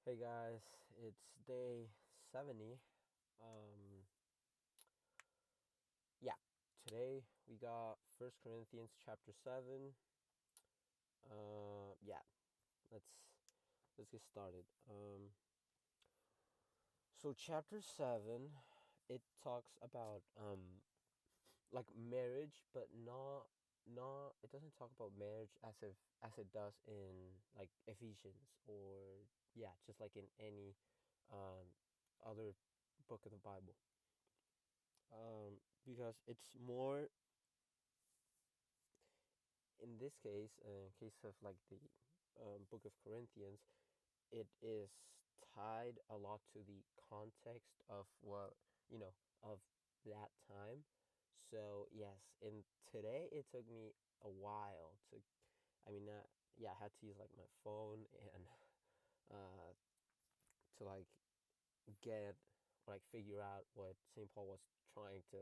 Hey guys, it's day 70. Um yeah, today we got First Corinthians chapter 7. Yeah, let's let's get started. So chapter 7, it talks about like marriage, but not it doesn't talk about marriage as it does in like Ephesians, or yeah, just like in any um other book of the Bible. Because it's more in this case, in case of like the book of Corinthians, it is tied a lot to the context of what of that time. So yes, in today it took me a while to, I mean, yeah, I had to use like my phone and uh, to like get like figure out what St. Paul was trying to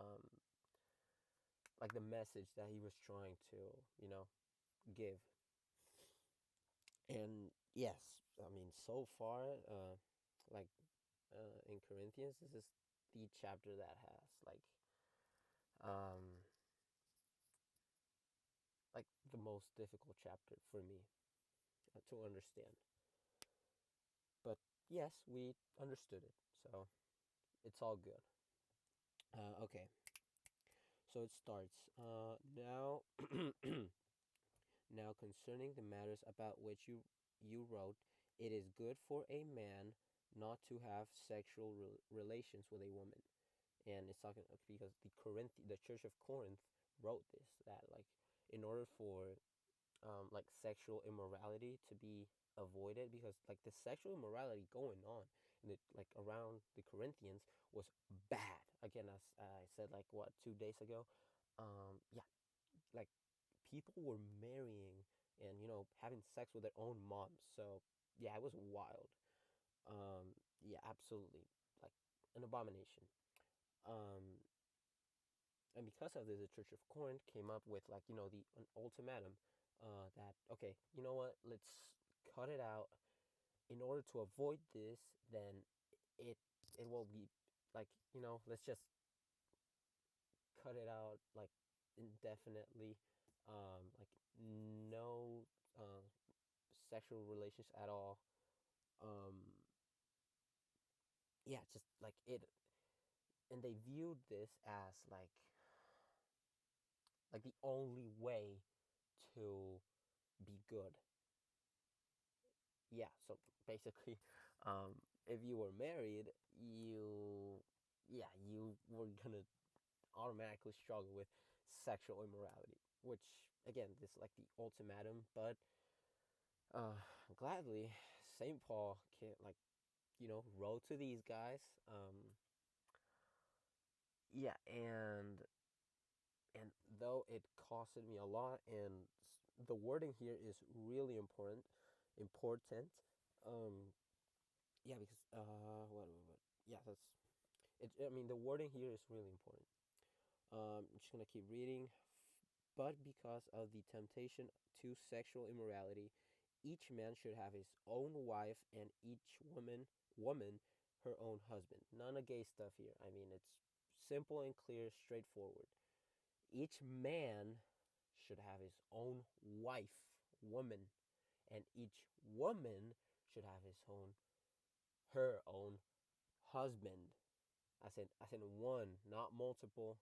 um, like the message that he was trying to give. And yes, I mean, so far, like in Corinthians, this is the chapter that has um, like the most difficult chapter for me to understand. But yes, we understood it, so it's all good. Okay, so it starts now. Now concerning the matters about which you wrote, it is good for a man not to have sexual relations with a woman. And it's talking because the Church of Corinth wrote this, that like in order for like sexual immorality to be avoided, because like the sexual immorality going on in the like around the Corinthians was bad. Again, as I said, like what, 2 days ago, yeah, like people were marrying and having sex with their own moms. So yeah, it was wild. Yeah, absolutely, like an abomination. um and because of this, the Church of Corinth came up with like the an ultimatum, that okay, you know what, let's cut it out. In order to avoid this, then it it will be like, let's just cut it out like indefinitely. Like no sexual relations at all. um yeah, just like it. And they viewed this as like the only way to be good. Yeah, so basically, if you were married, you were gonna automatically struggle with sexual immorality, which again, this is like the ultimatum. But uh gladly, St. Paul can like wrote to these guys. Yeah, and though it costed me a lot, and the wording here is really important. um yeah, because what yeah, that's it. I mean, the wording here is really important. I'm just gonna keep reading. But because of the temptation to sexual immorality, each man should have his own wife, and each woman her own husband. None of gay stuff here. I mean, it's simple and clear, straightforward. Each man should have his own wife, woman, and each woman should have her own husband. I said one, not multiple.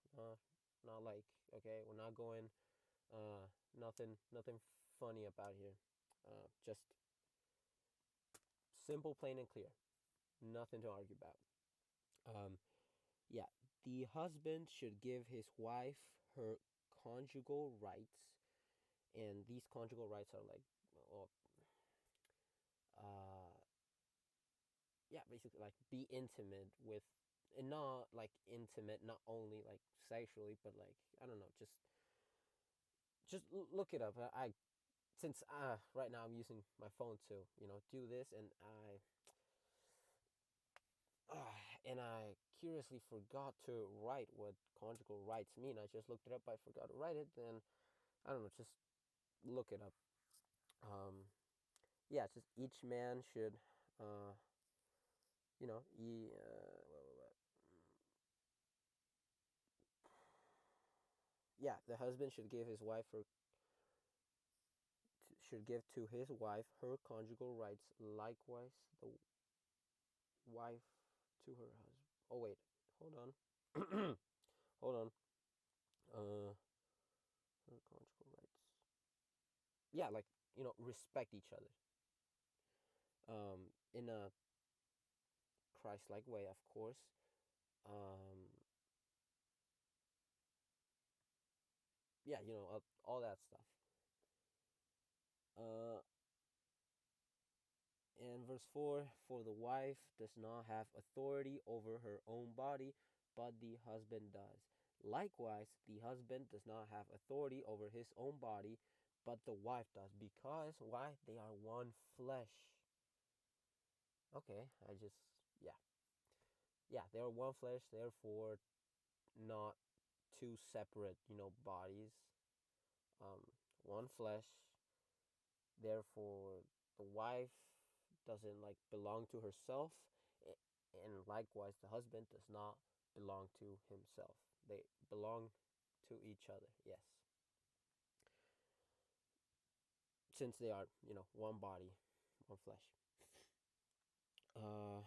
Not like, okay, we're not going nothing funny about here. Just simple, plain and clear. Nothing to argue about. Um yeah, the husband should give his wife her conjugal rights, and these conjugal rights are like, well, uh yeah, basically like be intimate with, and not like intimate not only like sexually, but like, I don't know, just look it up. I Since right now I'm using my phone to do this, and I curiously forgot to write what conjugal rights mean. I just looked it up, I forgot to write it. Then I don't know, just look it up. um yeah, it's just each man should uh, you know, yeah, the husband should give his wife her should give to his wife her conjugal rights. Likewise, the wife to her husband. Oh wait, hold on, hold on. Her conjugal rights. Yeah, like respect each other. In a Christ-like way, of course. Um, yeah, all that stuff. Uh, and verse 4, for the wife does not have authority over her own body, but the husband does. Likewise, the husband does not have authority over his own body, but the wife does. Because, why? They are one flesh. Okay, yeah. Yeah, they are one flesh, therefore, not two separate, bodies. One flesh, therefore, the wife doesn't like belong to herself, and likewise the husband does not belong to himself. They belong to each other. Yes, since they are one body, one flesh. uh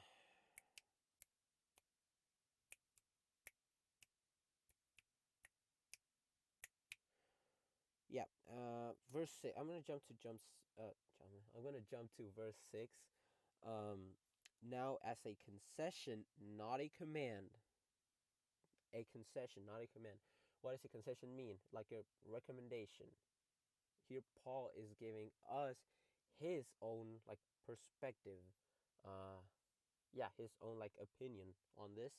yeah, verse 6. I'm gonna jump to verse 6. Now, as a concession, not a command. A concession, not a command. What does a concession mean? Like a recommendation. Here, Paul is giving us his own like perspective. Uh, yeah, his own like opinion on this.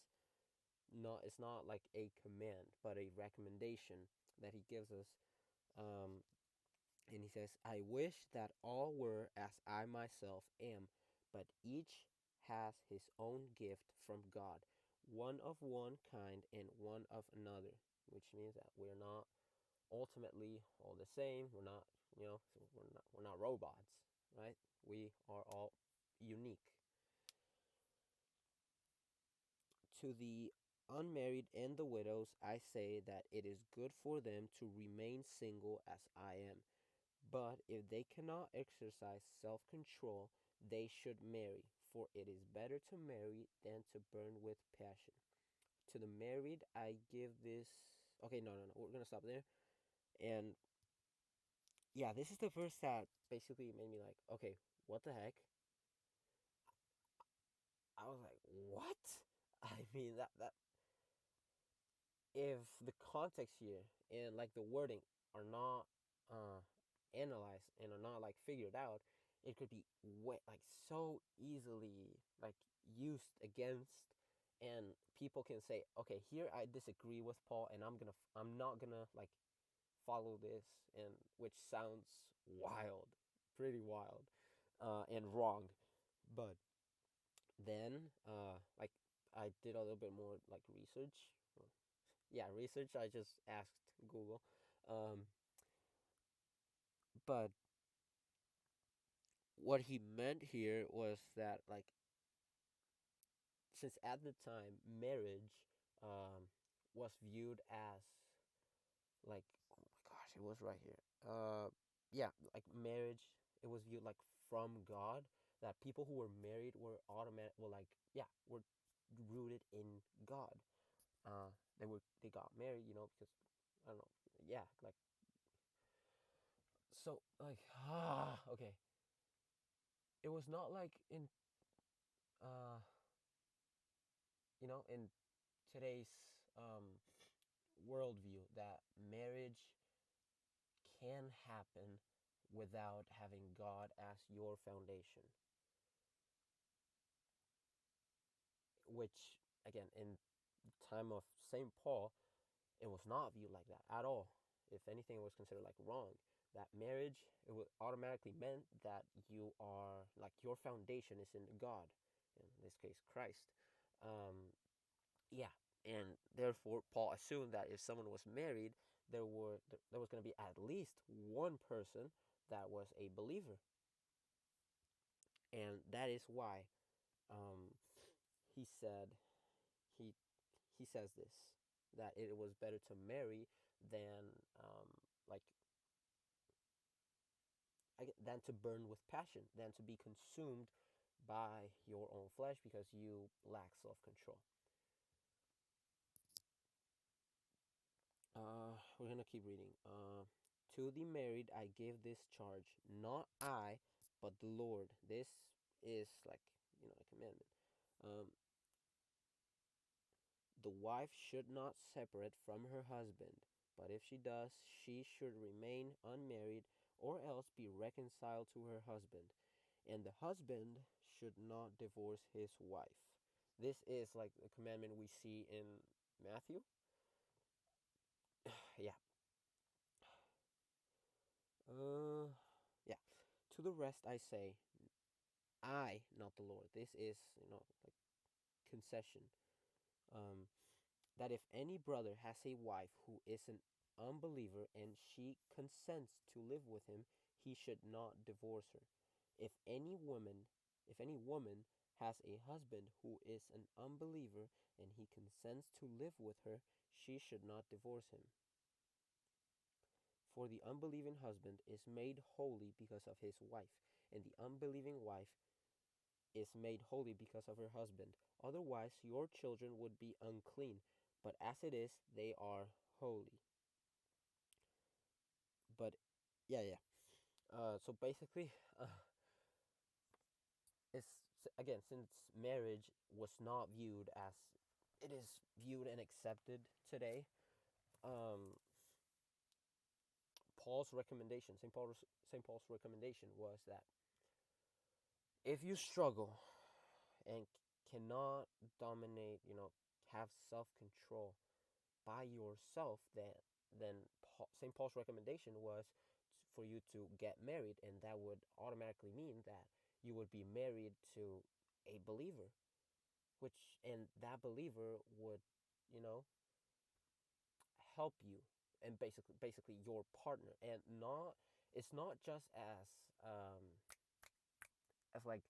No, it's not like a command, but a recommendation that he gives us. Um, and he says, I wish that all were as I myself am, but each has his own gift from God, one of one kind and one of another, which means that we're not ultimately all the same. We're not, we're not robots, right? We are all unique. To the unmarried and the widows, I say that it is good for them to remain single as I am. But if they cannot exercise self control, they should marry, for it is better to marry than to burn with passion. To the married, I give this. Okay, no, no, no. We're going to stop there. And yeah, this is the verse that basically made me like, okay, what the heck? I was like, what? I mean, that if the context here and like the wording are not uh analyzed and are not like figured out, it could be like so easily like used against, and people can say, okay, here I disagree with Paul, and I'm not gonna like follow this, and which sounds wild, pretty wild, and wrong. But then like I did a little bit more like research. Yeah, research. I just asked Google. Um, but what he meant here was that, like, since at the time marriage was viewed as, like, oh my gosh, it was right here. Yeah, like marriage, it was viewed like from God, that people who were married were automatic, well, like, yeah, were rooted in God. They got married, because I don't know, yeah, like, so like okay, it was not like uh in today's worldview that marriage can happen without having God as your foundation, which again in the time of St. Paul, it was not viewed like that at all. If anything, it was considered like wrong. That marriage, it would automatically meant that you are like your foundation is in God, in this case Christ. Yeah, and therefore Paul assumed that if someone was married, there was going to be at least one person that was a believer, and that is why um, he said he he says this, that it was better to marry than like than to burn with passion, than to be consumed by your own flesh because you lack self control. We're gonna keep reading. To the married I give this charge, not I, but the Lord. This is like, a commandment. Um, the wife should not separate from her husband, but if she does, she should remain unmarried or else be reconciled to her husband. And the husband should not divorce his wife. This is like the commandment we see in Matthew. Yeah. Uh, yeah. To the rest I say, I, not the Lord. This is, like concession. Um, that if any brother has a wife who is an unbeliever and she consents to live with him, he should not divorce her. If any woman, if any woman has a husband who is an unbeliever and he consents to live with her, she should not divorce him. For the unbelieving husband is made holy because of his wife, and the unbelieving wife is made holy because of her husband. Otherwise, your children would be unclean, but as it is, they are holy. But yeah, yeah. So basically, it's again, since marriage was not viewed as it is viewed and accepted today. Um, Paul's recommendation, Saint Paul's recommendation was that if you struggle and cannot dominate, have self control by yourself, then St. Paul's recommendation was for you to get married, and that would automatically mean that you would be married to a believer, which and that believer would, you know, help you, and basically your partner, and not it's not just as like,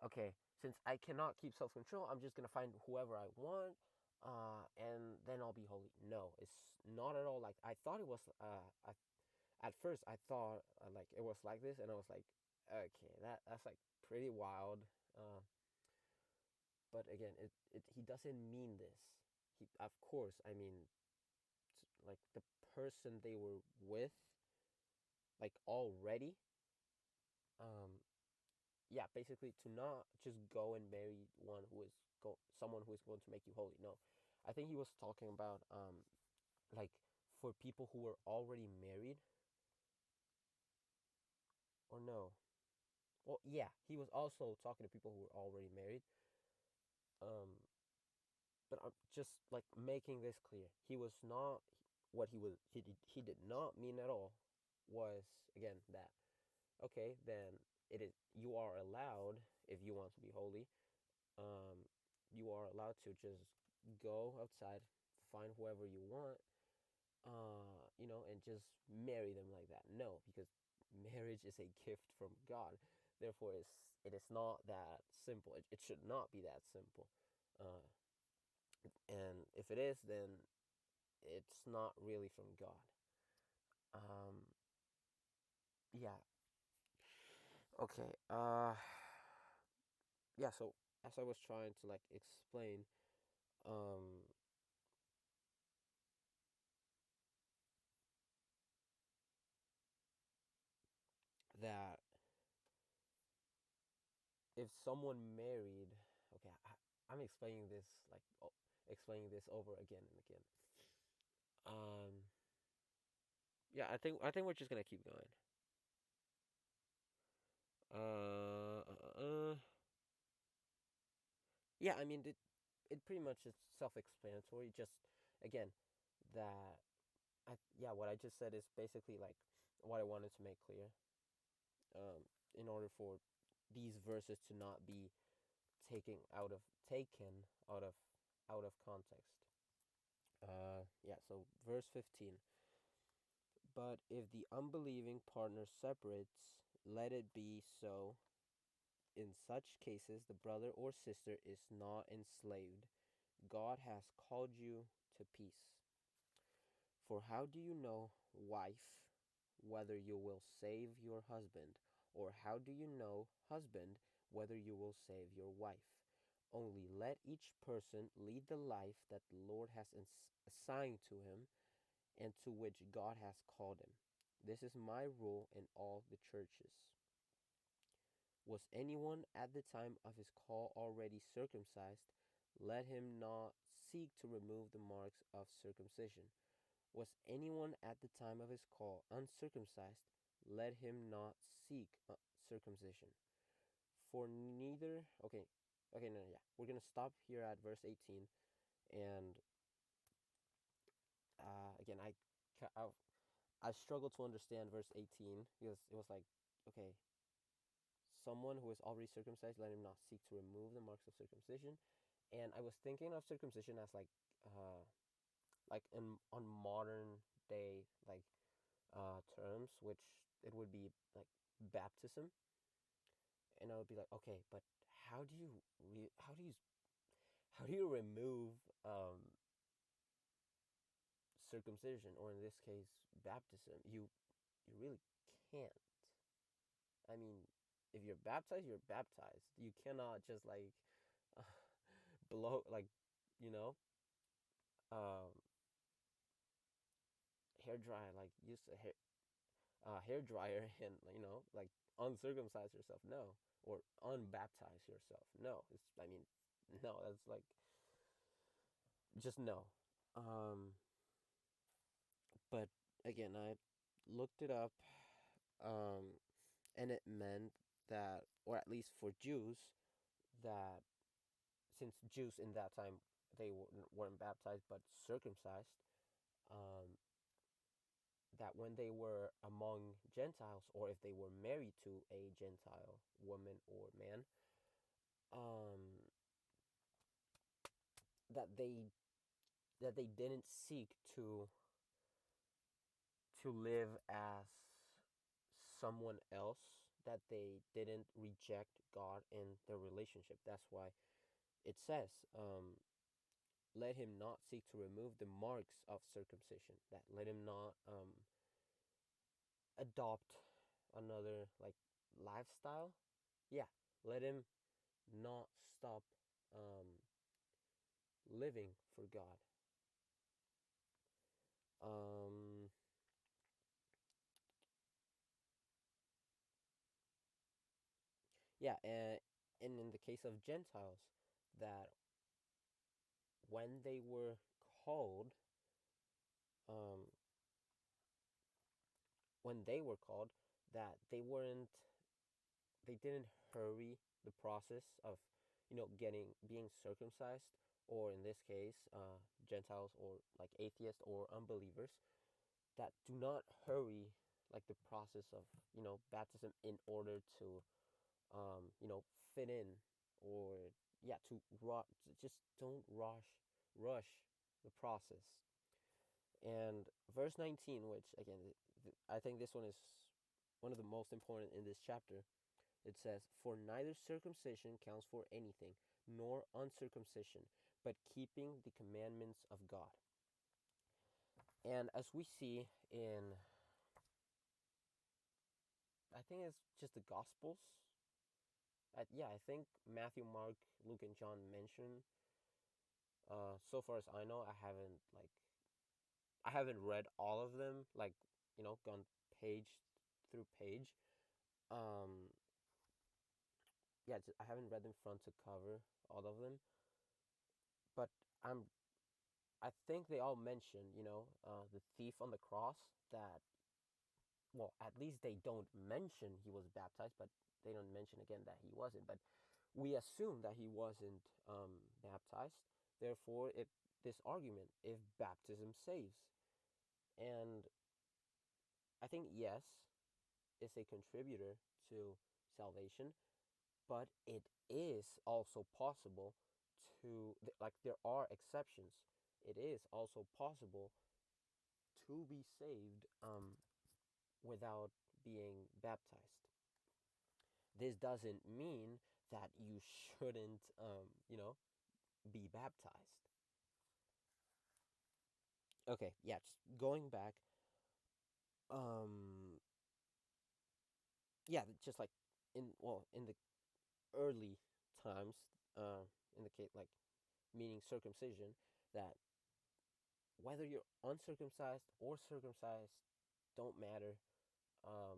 okay, since I cannot keep self control, I'm just gonna find whoever I want, and then I'll be holy. No, it's not at all like I thought it was. At first, I thought like it was like this, and I was like, okay, that's like pretty wild. Uh, but again, he doesn't mean this. He, of course, I mean, like the person they were with, like already. Um, yeah, basically to not just go and marry someone who is going to make you holy. No, I think he was talking about like for people who were already married, or no. Well, yeah, he was also talking to people who were already married. Um, but I'm just like making this clear. He was not what he did not mean at all was, again, that okay, then it is you are allowed, if you want to be holy, um, you are allowed to just go outside, find whoever you want, and just marry them like that. No, because marriage is a gift from God. Therefore, it is not that simple. It should not be that simple. Uh, and if it is, then it's not really from God. Um, yeah. Okay. Yeah. So as I was trying to like explain, um, that if someone married, okay, I'm explaining this like explaining this over again and again. Um, yeah, I think we're just gonna keep going. Yeah, I mean it pretty much is self-explanatory. Just again, that yeah, what I just said is basically like what I wanted to make clear. In order for these verses to not be taken out of context. Yeah. So verse 15. But if the unbelieving partner separates, let it be so. In such cases, the brother or sister is not enslaved. God has called you to peace. For how do you know, wife, whether you will save your husband? Or how do you know, husband, whether you will save your wife? Only let each person lead the life that the Lord has assigned to him and to which God has called him. This is my rule in all the churches. Was anyone at the time of his call already circumcised? Let him not seek to remove the marks of circumcision. Was anyone at the time of his call uncircumcised? Let him not seek circumcision. For neither. Okay, no, yeah. We're going to stop here at verse 18. And again, I, I struggle to understand verse 18 because it was like, okay, someone who is already circumcised, let him not seek to remove the marks of circumcision. And I was thinking of circumcision as like in on modern day terms, which it would be like baptism. And I would be like, okay, but how do you how do you remove circumcision, or in this case baptism? You really can't. I mean, if you're baptized, you're baptized. You cannot just like uh, blow like you know um hair dryer, like use a hair dryer and like uncircumcise yourself. No. Or unbaptize yourself. No. It's, I mean, no, that's like just no. um but again, I looked it up, um and it meant that, or at least for Jews, that since Jews in that time, they weren't baptized but circumcised, um that when they were among Gentiles, or if they were married to a Gentile woman or man, um, that they didn't seek to live as someone else, that they didn't reject God in their relationship. That's why it says, let him not seek to remove the marks of circumcision. That let him not adopt another like lifestyle. Yeah, let him not stop um, living for God. Um, yeah, and in the case of Gentiles, that when they were called, um, when they were called, that they didn't hurry the process of, being circumcised, or in this case, Gentiles, or like atheists or unbelievers, that do not hurry like the process of baptism in order to fit in, or yeah, to just don't rush the process. And verse 19, which again, I think this one is one of the most important in this chapter. It says, for neither circumcision counts for anything, nor uncircumcision, but keeping the commandments of God. And as we see in, I think it's just the Gospels. Yeah, I think Matthew, Mark, Luke, and John mention. So far as I know, I haven't read all of them, like gone page through page. Um, yeah, I haven't read them front to cover, all of them, but I'm I think they all mention the thief on the cross, that, well, at least they don't mention he was baptized, but they don't mention again that he wasn't. But we assume that he wasn't baptized. Therefore, this argument, if baptism saves, and I think yes, it's a contributor to salvation, but it is also possible like, there are exceptions. It is also possible to be saved without being baptized. this doesn't mean that you shouldn't, be baptized. Okay, yeah, just going back, um, yeah, just like in the early times, in the case like meaning circumcision, that whether you're uncircumcised or circumcised don't matter, um,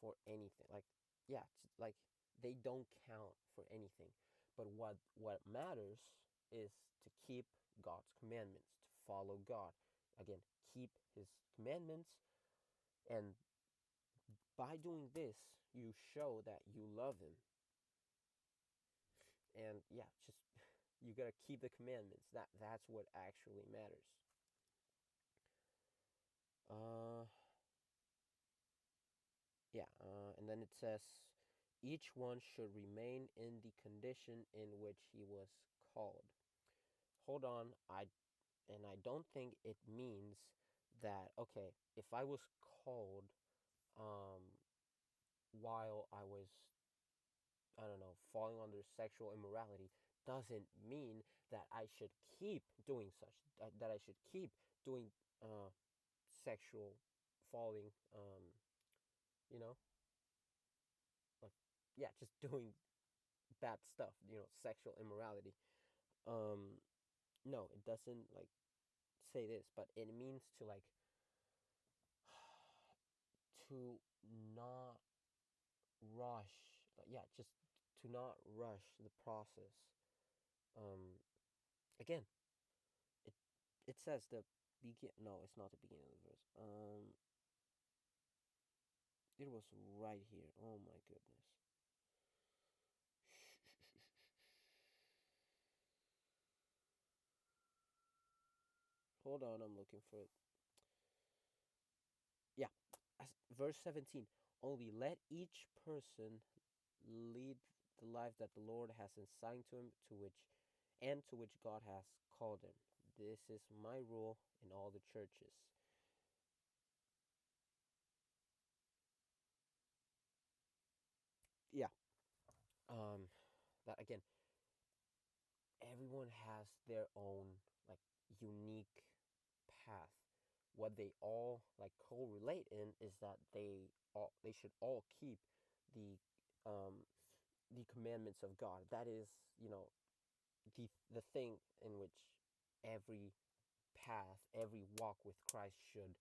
for anything. Like, yeah, like they don't count for anything. But what matters is to keep God's commandments, to follow God. Again, keep His commandments, and by doing this, you show that you love Him. And yeah, just you gotta keep the commandments. That's what actually matters. Uh, yeah, and then it says, each one should remain in the condition in which he was called. Hold on, I don't think it means that, okay, if I was called, um, while I was, I don't know, falling under sexual immorality, doesn't mean that I should keep doing such, that I should keep doing, uh, sexual falling, you know, like, yeah, just doing bad stuff, sexual immorality. Um, no, it doesn't like say this, but it means to like to not rush. Like, yeah, just to not rush the process. Um, again, it it says the begin. No, it's not the beginning of the verse. It was right here. Oh my goodness. Hold on, I'm looking for it. Yeah, verse 17. Only let each person lead the life that the Lord has assigned to him, to which God has called him. This is my rule in all the churches. Yeah. Um that again, everyone has their own like unique path. What they all like correlate in is that they should all keep the um the commandments of God. That is, the thing in which every path, every walk with Christ should,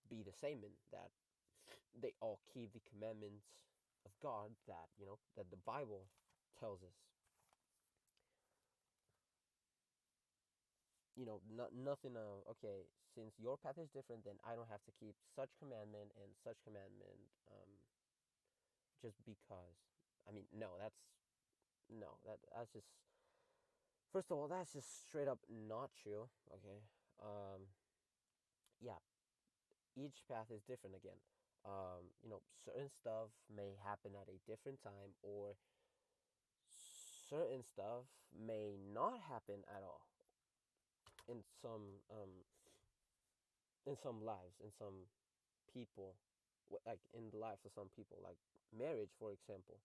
be the same in that they all keep the commandments of God that, that the Bible tells us. Nothing of, okay, since your path is different, then I don't have to keep such commandment and such commandment, just because. I mean, no, that's just, first of all, that's just straight up not true, okay? Um, yeah, each path is different again. Certain stuff may happen at a different time, or certain stuff may not happen at all in some lives, in some people, like in the lives of some people, like marriage, for example.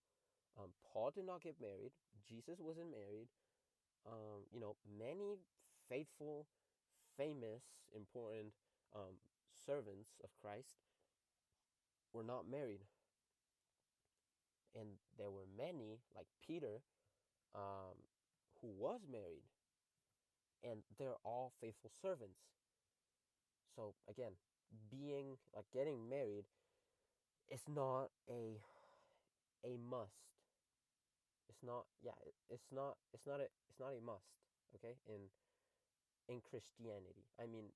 Paul did not get married. Jesus wasn't married. Many faithful, famous, important, servants of Christ were not married, and there were many like Peter, um, who was married, and they're all faithful servants. So again, being like getting married is not a must. It's not. Yeah, it's not. It's not a. It's not a must. Okay, in Christianity, I mean,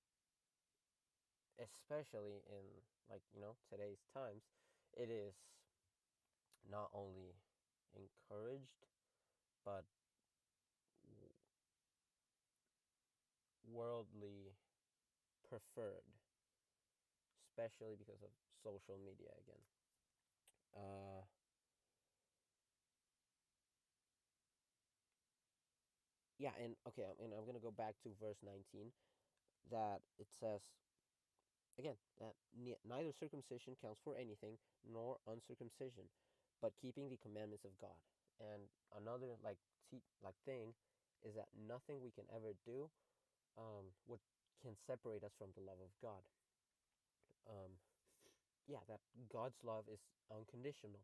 especially in like today's times, it is not only encouraged but worldly preferred, especially because of social media again. Uh, yeah, and okay, and I'm gonna go back to verse 19, that it says again that neither circumcision counts for anything nor uncircumcision, but keeping the commandments of God. And another like thing is that nothing we can ever do would can separate us from the love of God. Um, yeah, that God's love is unconditional,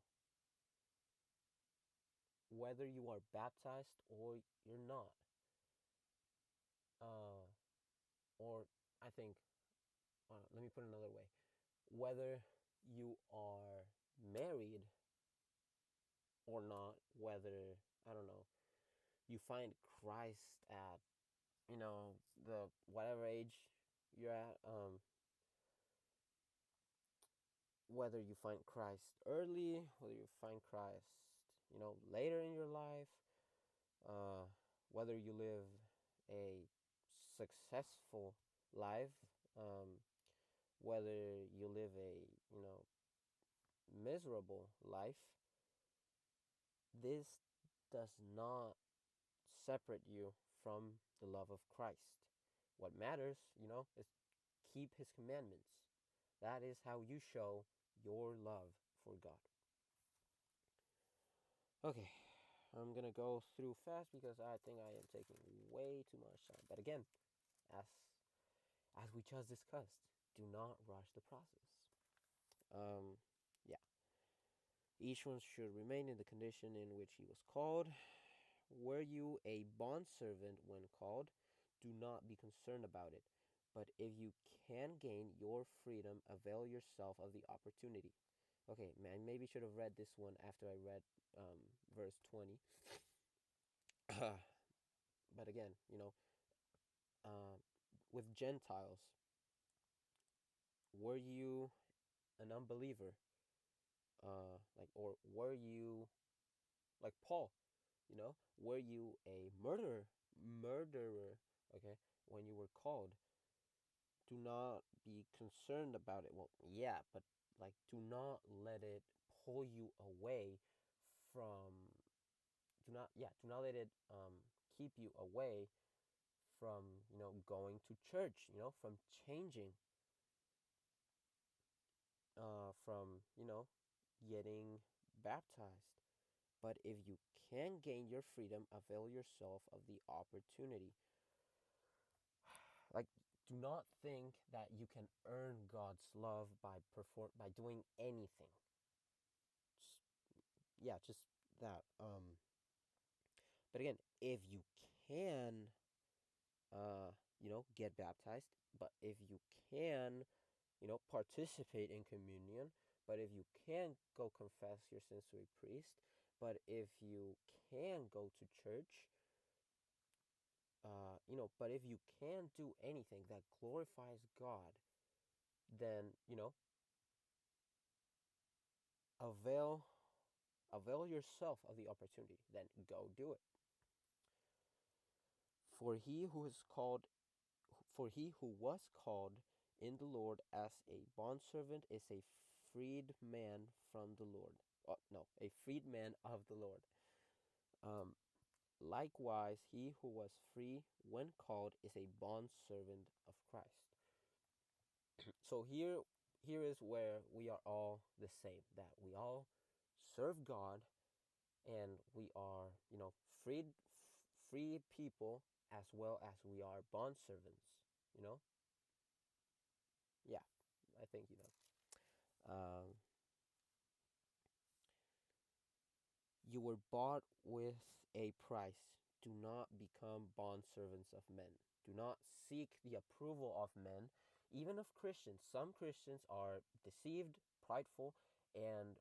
whether you are baptized or you're not. Uh, or I think, let me put it another way: whether you are married or not, whether I don't know, you find Christ at the whatever age you're at, whether you find Christ early, whether you find Christ later in your life, uh, whether you live a successful life, um, whether you live a miserable life, this does not separate you from the love of Christ. What matters, is keep his commandments. That is how you show your love for God. Okay, I'm gonna go through fast because I think I am taking way too much time. But again, as we just discussed, do not rush the process. Yeah, each one should remain in the condition in which he was called. Were you a bondservant when called? Do not be concerned about it. But if you can gain your freedom, avail yourself of the opportunity. Okay, man, maybe should have read this one after I read verse 20. But again, uh, with Gentiles, were you an unbeliever? Or were you like Paul? Were you a murderer? Okay, when you were called, do not be concerned about it. Well, yeah, but do not let it pull you away from. Do not let it keep you away from going to church. From changing. From getting baptized. But if you can gain your freedom, avail yourself of the opportunity. Like, do not think that you can earn God's love by doing anything. Just, yeah, just that. But again, if you can, get baptized, but if you can, participate in communion, but if you can go confess your sins to a priest, but if you can go to church, but if you can do anything that glorifies God, then avail yourself of the opportunity. Then go do it. For he who is called, for he who was called in the Lord as a bondservant is a freedman from the Lord. No, a freedman of the Lord. Um, Likewise, he who was free when called is a bondservant of Christ. So here is where we are all the same, that we all serve God, and we are free people, as well as we are bond servants. Yeah, I think um, you were bought with a price. Do not become bond servants of men. Do not seek the approval of men, even of Christians. Some Christians are deceived, prideful, and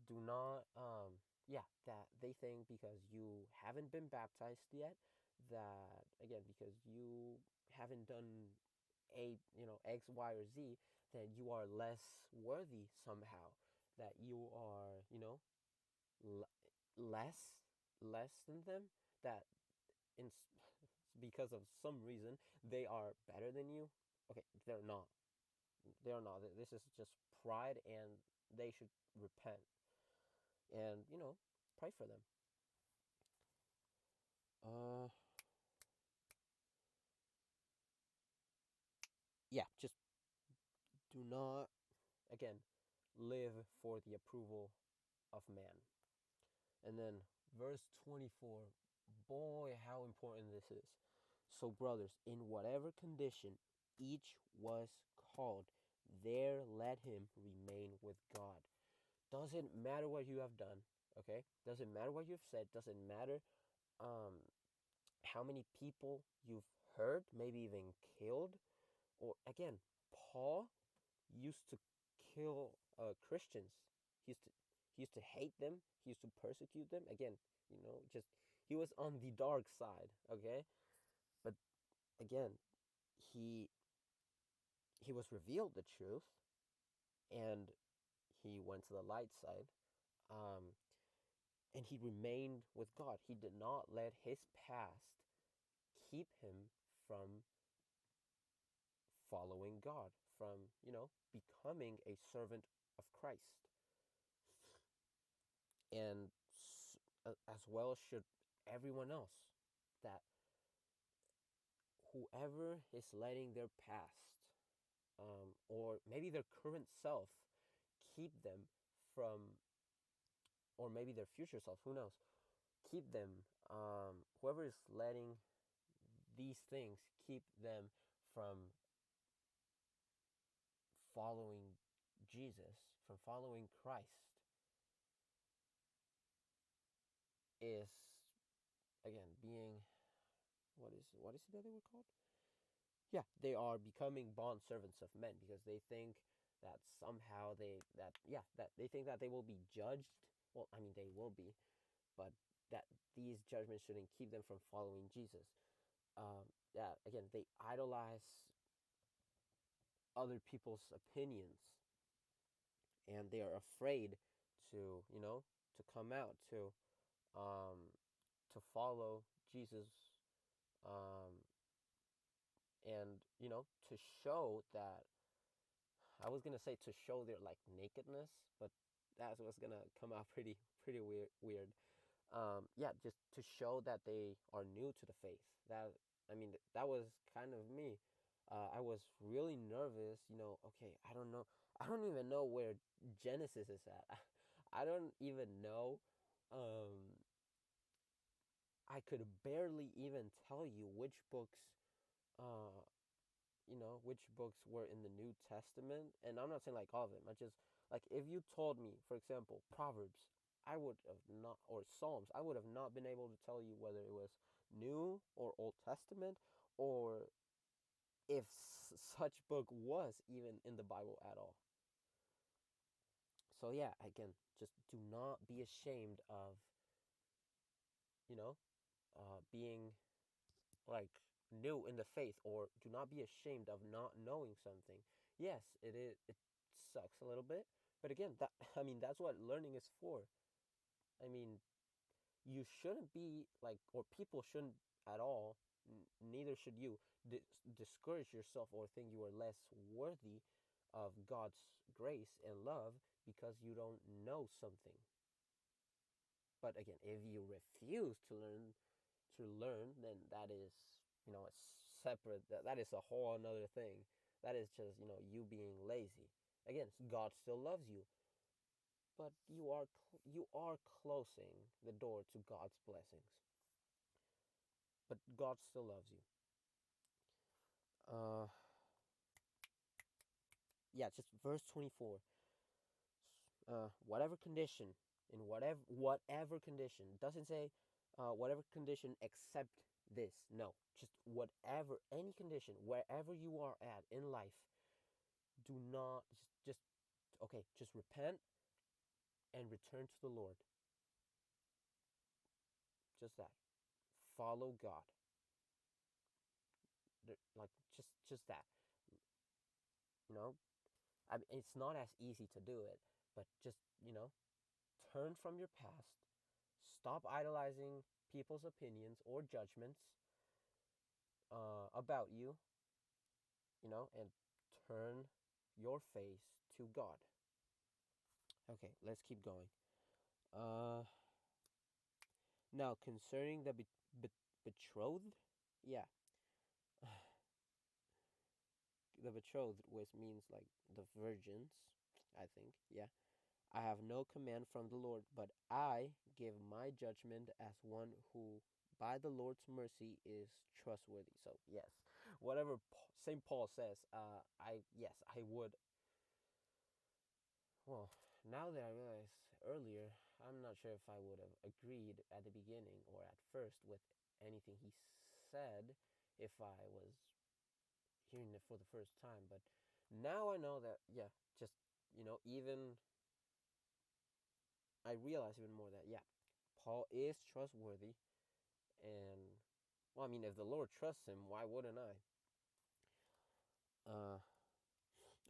do not, that they think because you haven't been baptized yet, that, again, because you haven't done X, Y, or Z, that you are less worthy somehow, that you are, l- less than them, that in because of some reason they are better than you. Okay, they're not. This is just pride, and they should repent and pray for them. uh yeah, just do not, again, live for the approval of man. And then verse 24, boy, how important this is. So, brothers, in whatever condition each was called, there let him remain with God. Doesn't matter what you have done, okay? Doesn't matter what you've said. Doesn't matter um, how many people you've hurt, maybe even killed. Or again, Paul used to kill Christians. He used to he used to hate them. He used to persecute them. Again, just he was on the dark side. Okay, but again, he he was revealed the truth, and he went to the light side. Um, and he remained with God. He did not let his past keep him from following God, from becoming a servant of Christ. And as well should everyone else, that whoever is letting their past or maybe their current self keep them from, or maybe their future self, who knows, keep them, whoever is letting these things keep them from following Jesus, from following Christ, is again being, what is it that they were called? Yeah, they are becoming bond servants of men, because they think that somehow that they think that they will be judged. Well, I mean, they will be, but that these judgments shouldn't keep them from following Jesus. Yeah, again, they idolize other people's opinions, and they are afraid to to come out um, to follow Jesus, um, and to show that, I was gonna say to show their like nakedness, but that's what's gonna come out pretty weird. Yeah, just to show that they are new to the faith. That, I mean, that was kind of me. I was really nervous. Okay, I don't know. I don't even know where Genesis is at. I don't even know. Um, I could barely even tell you which books. Uh, which books were in the New Testament. And I'm not saying like all of them. I just, like, if you told me, for example, Proverbs, I would have not, or Psalms, I would have not been able to tell you whether it was New or Old Testament, or if such book was even in the Bible at all. So yeah, again, just do not be ashamed of, you know, being like new in the faith, or do not be ashamed of not knowing something. Yes, it sucks a little bit, but again, that I mean, that's what learning is for. I mean, you shouldn't be like, or people shouldn't at all, neither should you discourage yourself or think you are less worthy of God's grace and love because you don't know something. But again, if you refuse to learn, then that is, a separate, that is a whole another thing. That is just, you being lazy. Again, God still loves you, but you are closing the door to God's blessings. But God still loves you. Uh, yeah, just verse 24. Whatever condition, in whatever condition, doesn't say whatever condition except this. No, just whatever, any condition, wherever you are at in life, do not just okay, just repent and return to the Lord. Just that. Follow God. Like, just that. You know, I mean, it's not as easy to do it, but just, turn from your past. Stop idolizing people's opinions or judgments about you, and turn your face to God. Okay, let's keep going. Uh, Now concerning the betrothed, yeah, the betrothed, which means like the virgins, I think, yeah. I have no command from the Lord, but I give my judgment as one who by the Lord's mercy is trustworthy. So yes, whatever Saint Paul says, I would. Well, now that I realize earlier, I'm not sure if I would have agreed at the beginning or at first with anything he said if I was hearing it for the first time. But now I know that, yeah, just, even I realize even more that, yeah, Paul is trustworthy. And, well, I mean, if the Lord trusts him, why wouldn't I? Uh,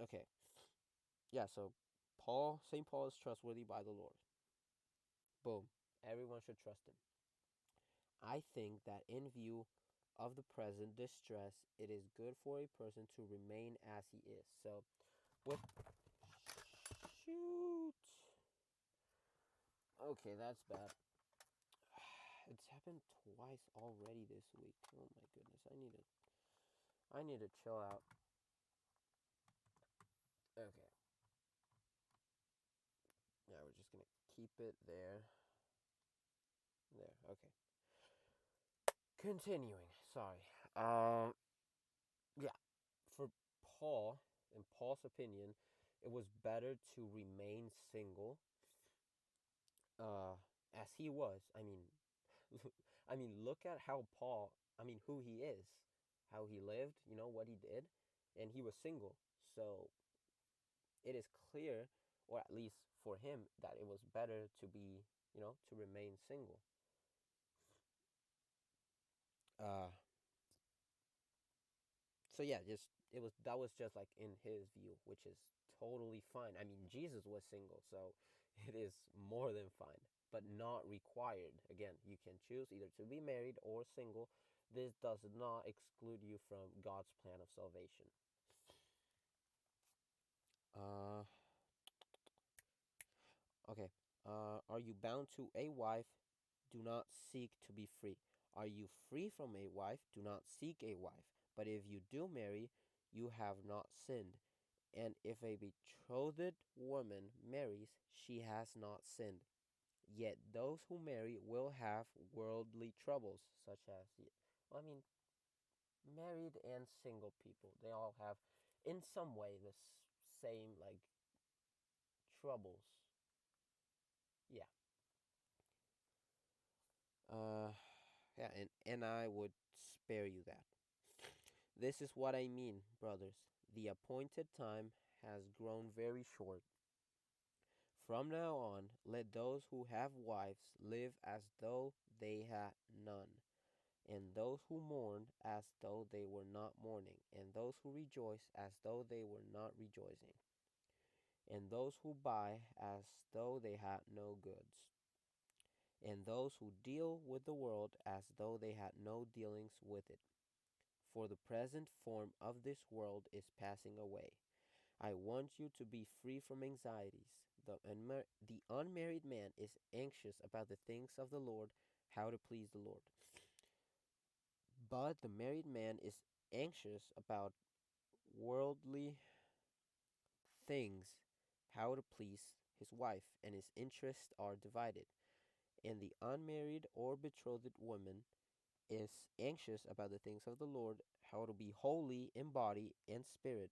okay. Yeah, so St. Paul is trustworthy by the Lord. Boom. Everyone should trust him. I think that in view of the present distress, it is good for a person to remain as he is. So, with. Shoot. Okay, that's bad. It's happened twice already this week. Oh my goodness, I need to chill out. Okay. Yeah, we're just gonna keep it there. There. Okay. Continuing. Sorry. Yeah. For Paul, in Paul's opinion, it was better to remain single. Uh, as he was. I mean, look at how Paul. Who he is, how he lived. What he did, and he was single. So it is clear, or at least for him, that it was better to be, to remain single. Uh, so yeah, just that was just like in his view, which is totally fine. Jesus was single, so it is more than fine, but not required. Again, you can choose either to be married or single. This does not exclude you from God's plan of salvation. Uh, okay. Are you bound to a wife? Do not seek to be free. Are you free from a wife? Do not seek a wife. But if you do marry, you have not sinned. And if a betrothed woman marries, she has not sinned. Yet those who marry will have worldly troubles, such as, well, married and single people. They all have, in some way, the same, like, troubles. Yeah. Uh, yeah, and I would spare you that. This is what I mean, brothers. The appointed time has grown very short. From now on, let those who have wives live as though they had none, and those who mourn as though they were not mourning, and those who rejoice as though they were not rejoicing, and those who buy as though they had no goods, and those who deal with the world as though they had no dealings with it. For the present form of this world is passing away. I want you to be free from anxieties. The unmarried man is anxious about the things of the Lord, how to please the Lord. But the married man is anxious about worldly things, how to please his wife, and his interests are divided. And the unmarried or betrothed woman is anxious about the things of the Lord, how to be holy in body and spirit.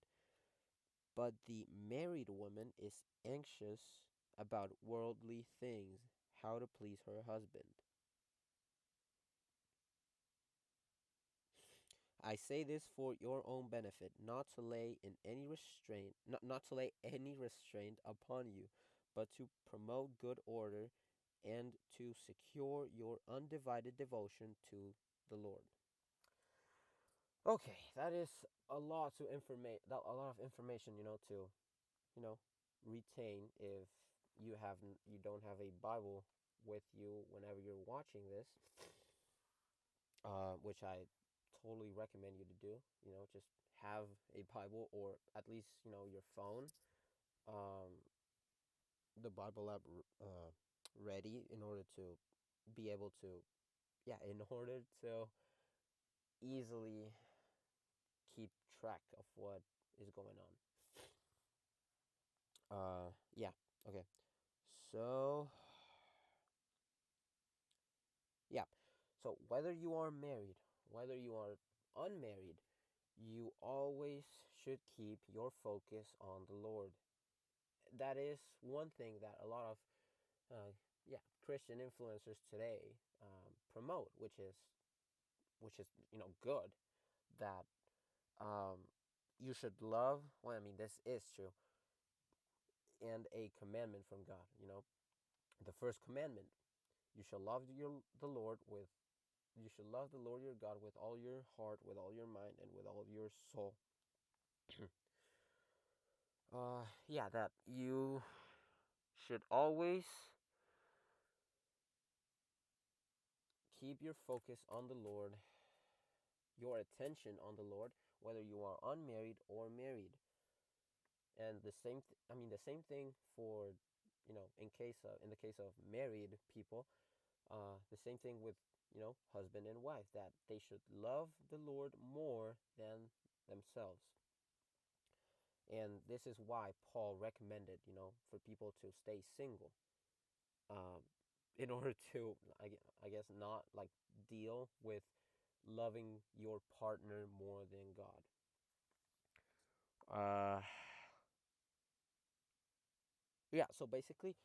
But the married woman is anxious about worldly things, how to please her husband. I say this for your own benefit, not to lay in any restraint, not to lay any restraint upon you, but to promote good order and to secure your undivided devotion to the Lord. Okay, that is a lot to a lot of information, to, you know, retain if you don't have a Bible with you whenever you're watching this, which I totally recommend you to do. Just have a Bible, or at least your phone, um, the Bible app, ready in order to be able to, yeah, in order to easily keep track of what is going on. Yeah. Okay. So, yeah. So, whether you are married, whether you are unmarried, you always should keep your focus on the Lord. That is one thing that a lot of yeah, Christian influencers today promote, which is good, that um, you should love. Well, I mean, this is true, and a commandment from God. The first commandment: you shall love the Lord with you should love the Lord your God with all your heart, with all your mind, and with all your soul. Yeah, that you should always keep your focus on the Lord, your attention on the Lord, whether you are unmarried or married. And the same thing for, in the case of married people, the same thing with, husband and wife, that they should love the Lord more than themselves. And this is why Paul recommended, for people to stay single, um, in order to, I guess, not like deal with loving your partner more than God. Uh, yeah. So basically,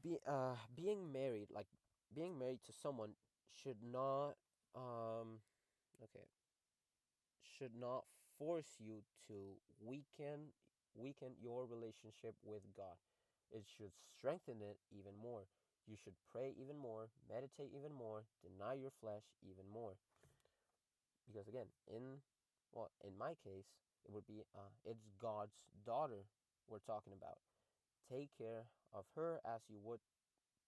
being married to someone should not, um, okay, should not force you to weaken your relationship with God. It should strengthen it even more. You should pray even more, meditate even more, deny your flesh even more. Because again, in my case, it would be it's God's daughter we're talking about. Take care of her as you would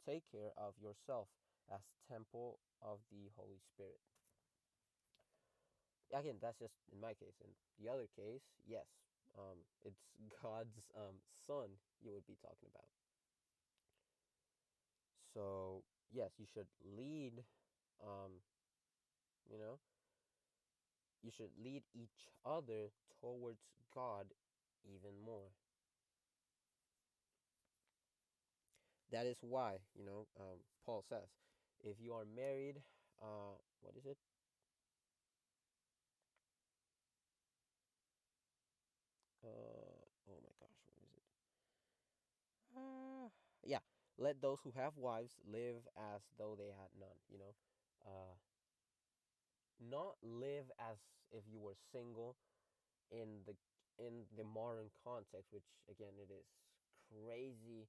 take care of yourself, as temple of the Holy Spirit. Again, that's just in my case. In the other case, yes, it's God's son you would be talking about. So yes, you should lead. Um, you know, you should lead each other towards God even more. That is why, Paul says, if you are married, what is it? Oh my gosh, what is it? Yeah, let those who have wives live as though they had none. Uh, not live as if you were single in the modern context, which again it is crazy,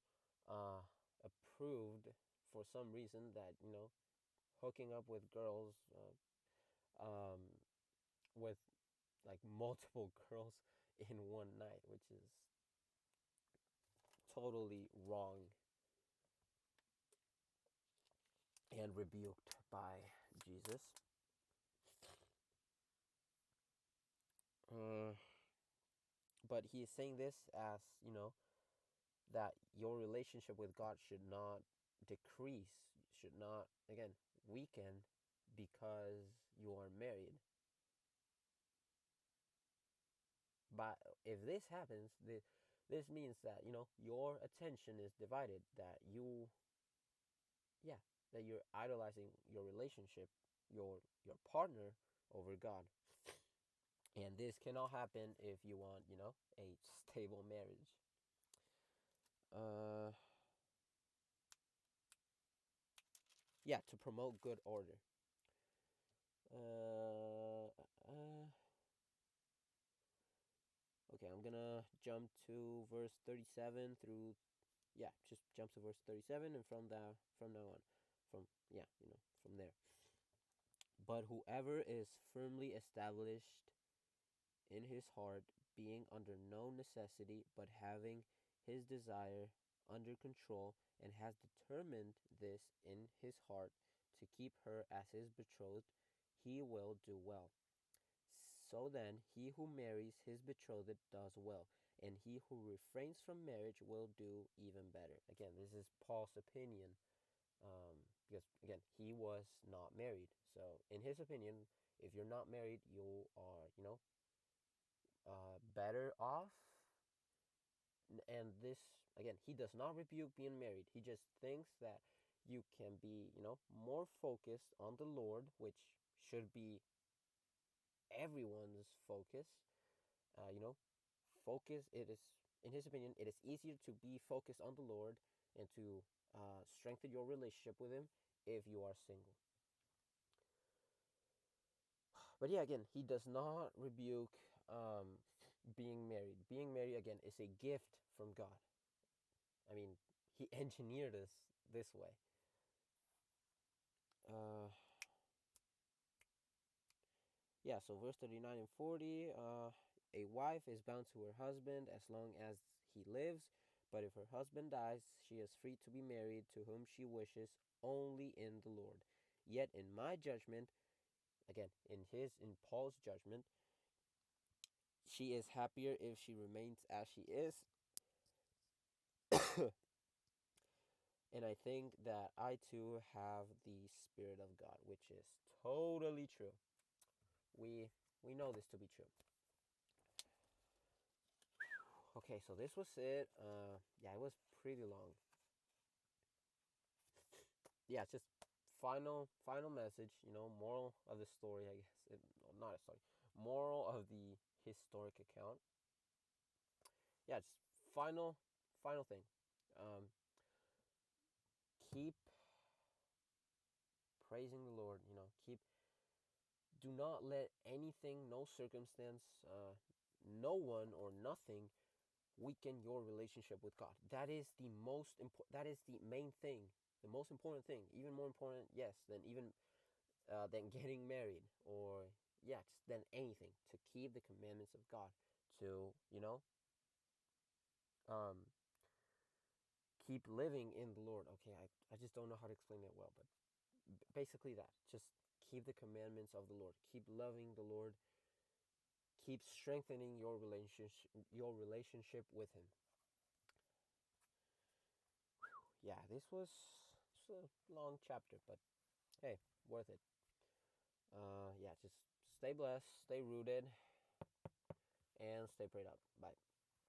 uh, approved for some reason, that hooking up with girls, with like multiple girls in one night, which is totally wrong and rebuked by Jesus. Uh, but he is saying this as, that your relationship with God should not decrease, should not, again, weaken because you are married. But if this happens, this means that, your attention is divided, that yeah, that you're idolizing your relationship, your partner over God. And this cannot happen if you want, a stable marriage. Uh, yeah, to promote good order. Okay, I'm gonna jump to verse 37 through, yeah, just jump to verse 37, and from now on, from there. But whoever is firmly established in his heart, being under no necessity, but having his desire under control, and has determined this in his heart to keep her as his betrothed, he will do well. So then, he who marries his betrothed does well, and he who refrains from marriage will do even better. Again, this is Paul's opinion, because, again, he was not married. So, in his opinion, if you're not married, you are, better off And this, again, he does not rebuke being married. He just thinks that you can be, more focused on the Lord, which should be everyone's focus. uh, you know Focus, it is, in his opinion, it is easier to be focused on the Lord and to strengthen your relationship with him if you are single. But yeah, again, he does not rebuke being married. Being married, again, is a gift from God. I mean, he engineered us this way. uh, yeah, so verse 39 and 40, a wife is bound to her husband as long as he lives, but if her husband dies, she is free to be married to whom she wishes, only in the Lord. Yet in my judgment, again, in Paul's judgment, she is happier if she remains as she is. And I think that I too have the Spirit of God, which is totally true. We know this to be true. Okay, so this was it. Yeah, it was pretty long. Yeah, just final message. Moral of the story. I guess not a story. Moral of the historic account. Yeah, just final thing. Um, keep praising the Lord. Do not let anything, no circumstance, no one or nothing weaken your relationship with God. That is the most important. That is the main thing, the most important thing. Even more important, yes, than getting married, or yeah, just than anything. To keep the commandments of God. To um, keep living in the Lord. Okay, I just don't know how to explain that well, but basically that. Just keep the commandments of the Lord. Keep loving the Lord. Keep strengthening your relationship with Him. Yeah, this was a long chapter, but hey, worth it. Yeah, just stay blessed, stay rooted, and stay prayed up. Bye.